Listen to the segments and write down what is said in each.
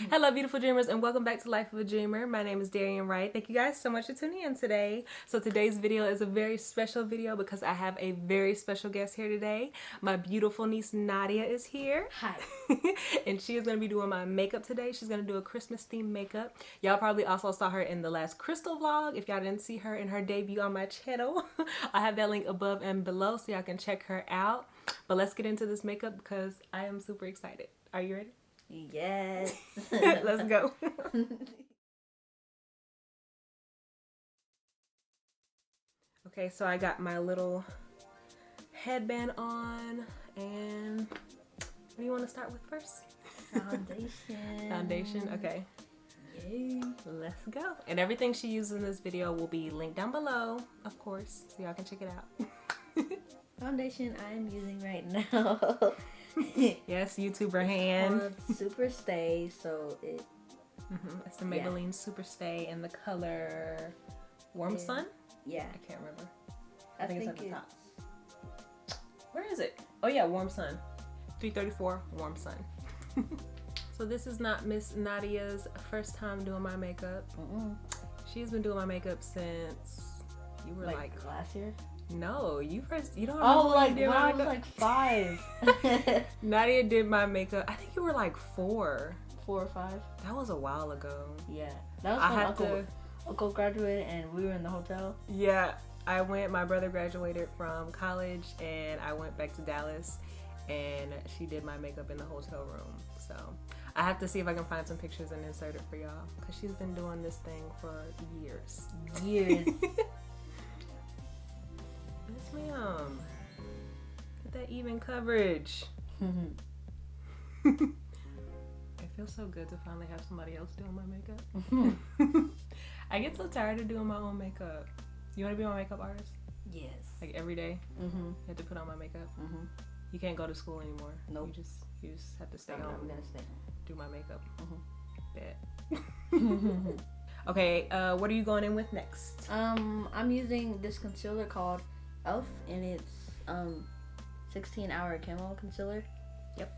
Hello, beautiful dreamers, and welcome back to Life of a Dreamer. My name is Darian Wright. Thank you guys so much for tuning in today. So today's video is a very special video because I have a very special guest here today. My beautiful niece Nadia is here. Hi. And she is going to be doing my makeup today. She's going to do a Christmas themed makeup. Y'all probably also saw her in the last Crystal vlog. If y'all didn't see her in her debut on my channel, I have that link above and below so y'all can check her out. But let's get into this makeup because I am super excited. Are you ready? Yes. Let's go. Okay, so I got my little headband on, and what do you want to start with first? Foundation. Foundation, okay. Yay. Let's go. And everything she uses in this video will be linked down below, of course, so y'all can check it out. Foundation I am using right now. Yes, YouTuber hand. Super Stay, so it. It's the Maybelline Super Stay in the color Warm Sun? Yeah. I can't remember. I think it's at the top. Where is it? Oh yeah, Warm Sun. 334 Warm Sun. So this is not Miss Nadia's first time doing my makeup. She's been doing my makeup since you were like last year. No, you don't remember like when you did when my I was makeup? like 5. Nadia did my makeup. I think you were like 4. 4 or 5. That was a while ago. Yeah, that was when Uncle graduated and we were in the hotel. Yeah, I went. My brother graduated from college, and I went back to Dallas, and she did my makeup in the hotel room. So I have to see if I can find some pictures and insert it for y'all, because she's been doing this thing for years. Years. Yes, ma'am. Get that even coverage. It feels so good to finally have somebody else doing my makeup. I get so tired of doing my own makeup. You want to be my makeup artist? Yes. Like every day? You have to put on my makeup? You can't go to school anymore. Nope. You just have to stay home. I'm gonna stay home. Do my makeup. Bet. Okay, what are you going in with next? I'm using this concealer called E.L.F. and it's 16-hour Camo concealer. Yep.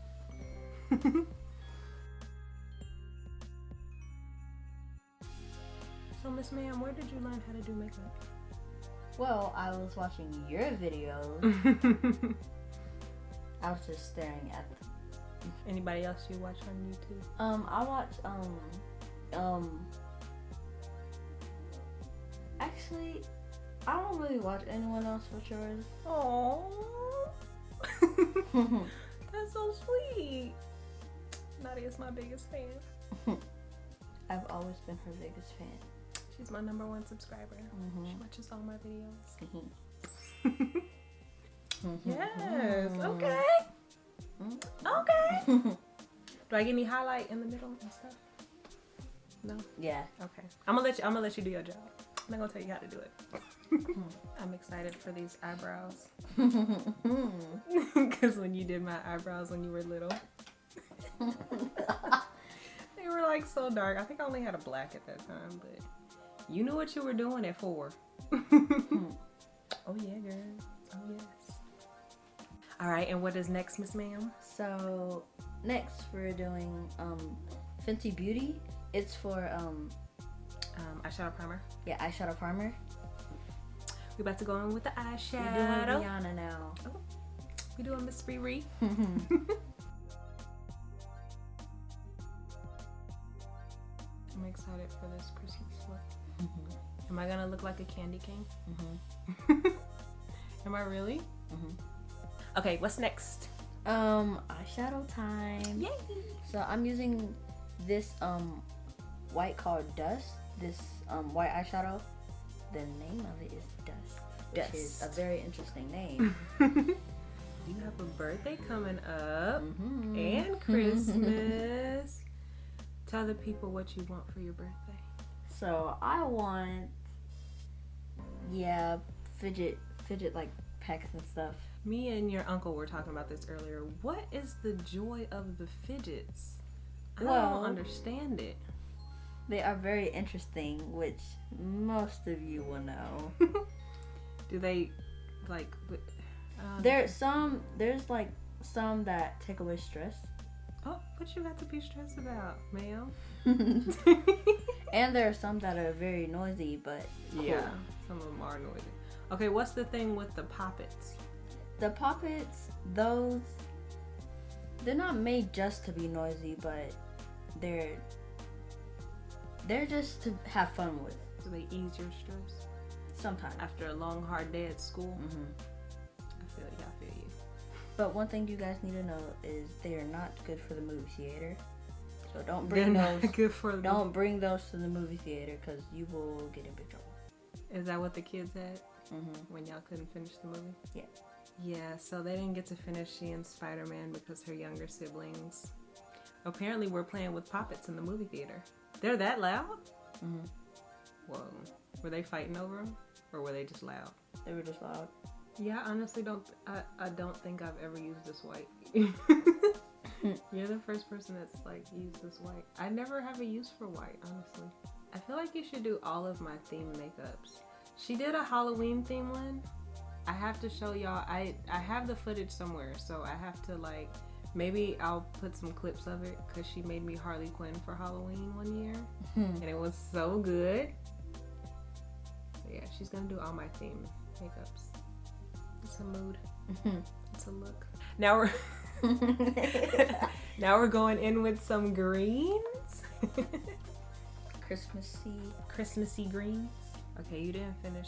So Miss Ma'am, where did you learn how to do makeup? Well, I was watching your videos. I was just staring at them. Anybody else you watch on YouTube? I watch actually I don't really watch anyone else but yours. Oh, that's so sweet. Nadia's my biggest fan. I've always been her biggest fan. She's my #1 subscriber. She watches all my videos. Yes. Okay. Okay. Do I get any highlight in the middle and stuff? No. Yeah. Okay. I'm gonna let you do your job. I'm not gonna tell you how to do it. I'm excited for these eyebrows. Because when you did my eyebrows when you were little, they were like so dark. I think I only had a black at that time, but you knew what you were doing at 4. Oh yeah, girl. Oh yes. All right, and what is next, Miss Ma'am? So next we're doing Fenty Beauty. It's for eyeshadow primer. Yeah, eyeshadow primer. We about to go in with the eyeshadow. We're doing Rihanna now. Oh, we doing Miss Riri. I'm excited for this Christmas look. Am I gonna look like a candy cane? Am I really? Okay, what's next? Eyeshadow time. Yay! So I'm using this white called Dust. This white eyeshadow. The name of it is Dust, which is a very interesting name. You have a birthday coming up and Christmas. Tell the people what you want for your birthday. So I want, fidget like packs and stuff. Me and your uncle were talking about this earlier. What is the joy of the fidgets? I don't understand it. They are very interesting, which most of you will know. Do they like? There's like some that take away stress. Oh, what you got to be stressed about, ma'am? And there are some that are very noisy, but cool. Yeah, some of them are noisy. Okay, what's the thing with the poppets? The poppets, they're not made just to be noisy, but they're just to have fun with. Do they ease your stress? Sometimes. After a long, hard day at school? Mm-hmm. I feel you. But one thing you guys need to know is they are not good for the movie theater. So don't bring those. Good for don't bring those to the movie theater because you will get in big trouble. Is that what the kids had? Mm-hmm. When y'all couldn't finish the movie? Yeah. Yeah, so they didn't get to finish seeing Spider-Man because her younger siblings apparently were playing with poppets in the movie theater. They're that loud? Mm-hmm. Whoa. Were they fighting over them? Or were they just loud? They were just loud. Yeah, I honestly don't think I've ever used this white. You're the first person that's like used this white. I never have a use for white, honestly. I feel like you should do all of my theme makeups. She did a Halloween theme one. I have to show y'all. I have the footage somewhere, so I have to like, maybe I'll put some clips of it because she made me Harley Quinn for Halloween one year. And it was so good. So yeah, she's gonna do all my theme makeups. It's a mood. It's a look. Now we're going in with some greens. Christmassy greens. Okay, you didn't finish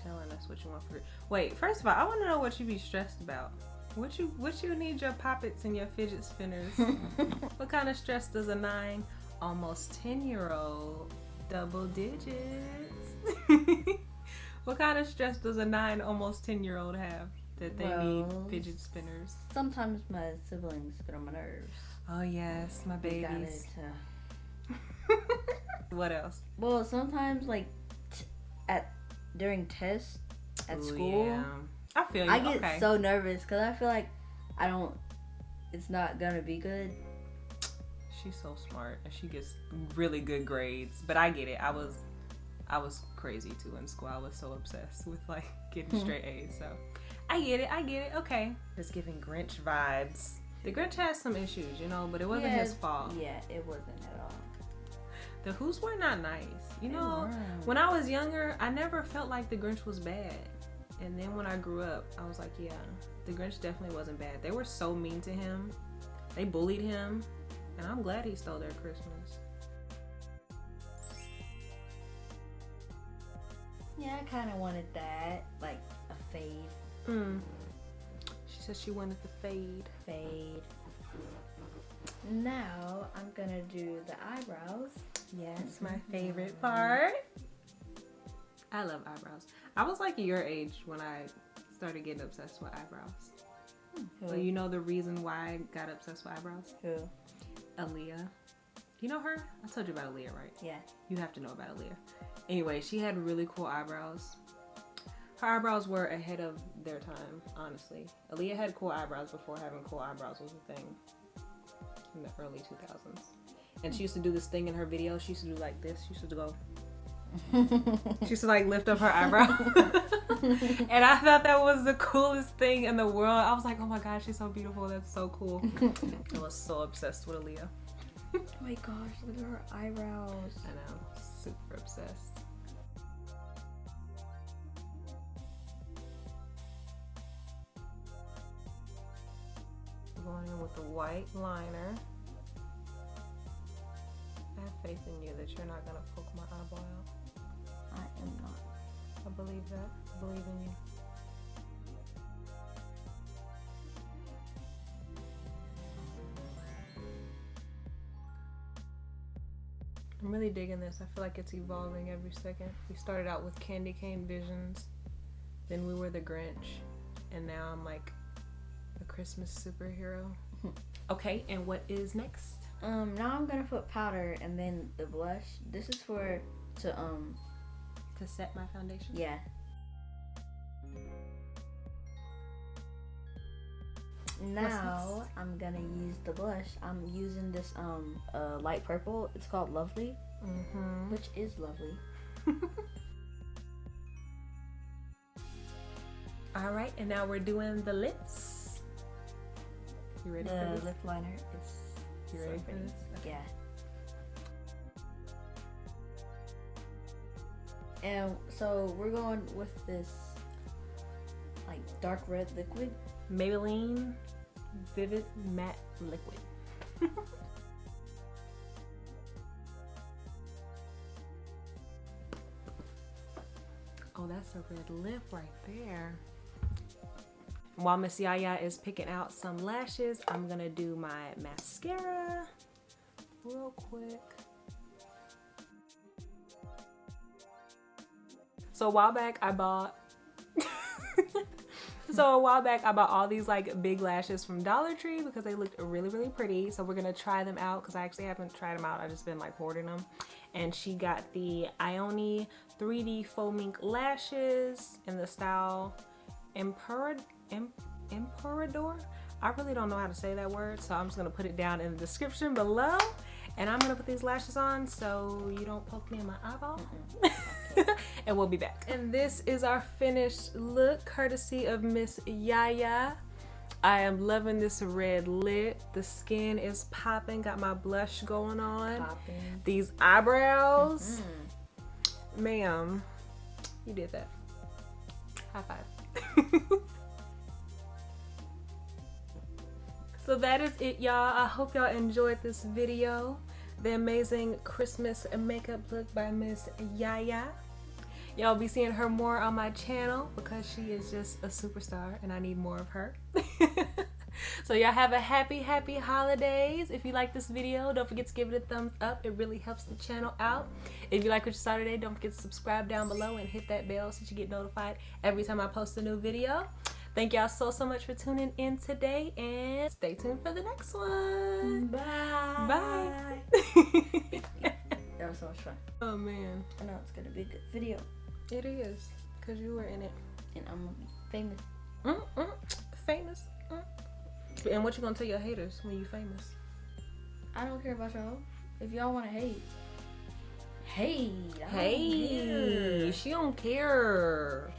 telling us what you want for. Wait, first of all, I want to know what you be stressed about. What you need your poppets and your fidget spinners? What kind of stress does a 9, almost 10-year-old, double digits? What kind of stress does a 9, almost 10-year-old have that they need fidget spinners? Sometimes my siblings get on my nerves. Oh yes, my babies. What else? Well, sometimes like during tests at school, yeah. I feel you. I get so nervous because I feel like it's not gonna be good. She's so smart and she gets really good grades. But I get it. I was crazy too in school. I was so obsessed with like getting straight A's. So I get it. Okay. It's giving Grinch vibes. The Grinch has some issues, you know, but it wasn't his fault. Yeah, it wasn't at all. The Who's were not nice. You know, when I was younger, I never felt like the Grinch was bad. And then when I grew up, I was like, yeah, the Grinch definitely wasn't bad. They were so mean to him. They bullied him. And I'm glad he stole their Christmas. Yeah, I kind of wanted that. Like a fade. She said she wanted the fade. Now I'm gonna do the eyebrows. Yes, my favorite part. I love eyebrows. I was like your age when I started getting obsessed with eyebrows. Well, you know the reason why I got obsessed with eyebrows? Who? Aaliyah. You know her? I told you about Aaliyah, right? Yeah. You have to know about Aaliyah. Anyway, she had really cool eyebrows. Her eyebrows were ahead of their time, honestly. Aaliyah had cool eyebrows before having cool eyebrows was a thing in the early 2000s. And she used to do this thing in her videos. She used to do like this. She used to go. She used to like lift up her eyebrow. And I thought that was the coolest thing in the world. I was like, oh my gosh, she's so beautiful. That's so cool. I was so obsessed with Aaliyah. Oh my gosh, look at her eyebrows. I know, super obsessed. Going in with the white liner. I have faith in you that you're not gonna poke my eyeball out. I am not. I believe that. I believe in you. I'm really digging this. I feel like it's evolving every second. We started out with candy cane visions, then we were the Grinch, and now I'm like a Christmas superhero. Okay, and what is next? Now I'm gonna put powder and then the blush. This is to set my foundation? Yeah. Now I'm gonna use the blush. I'm using this light purple. It's called Lovely, which is lovely. All right, and now we're doing the lips. You ready the for this? lip liner is You so ready for pretty. this? Okay. Yeah. And so we're going with this like dark red liquid. Maybelline Vivid Matte Liquid. Oh, that's a red lip right there. While Miss YaYa is picking out some lashes, I'm gonna do my mascara real quick. So a while back I bought all these like big lashes from Dollar Tree because they looked really, really pretty. So we're gonna try them out because I actually haven't tried them out. I just been like hoarding them. And she got the Ioni 3D Faux Mink lashes in the style Emperador. I really don't know how to say that word, so I'm just gonna put it down in the description below. And I'm gonna put these lashes on so you don't poke me in my eyeball. And we'll be back. And this is our finished look, courtesy of Miss YaYa. I am loving this red lip. The skin is popping. Got my blush going on. Popping. These eyebrows. Ma'am, you did that. High five. So that is it, y'all. I hope y'all enjoyed this video. The amazing Christmas makeup look by Miss YaYa. Y'all be seeing her more on my channel because she is just a superstar and I need more of her. So y'all have a happy holidays. If you like this video, don't forget to give it a thumbs up. It really helps the channel out. If you like what you saw today, don't forget to subscribe down below and hit that bell so you get notified every time I post a new video. Thank y'all so much for tuning in today and stay tuned for the next one. Bye. Bye. That was so much fun. Oh man. I know it's gonna be a good video. It is, because you were in it. And I'm famous. Famous. And what you gonna tell your haters when you famous? I don't care about y'all. If y'all wanna hate. Hey, Hey, she don't care.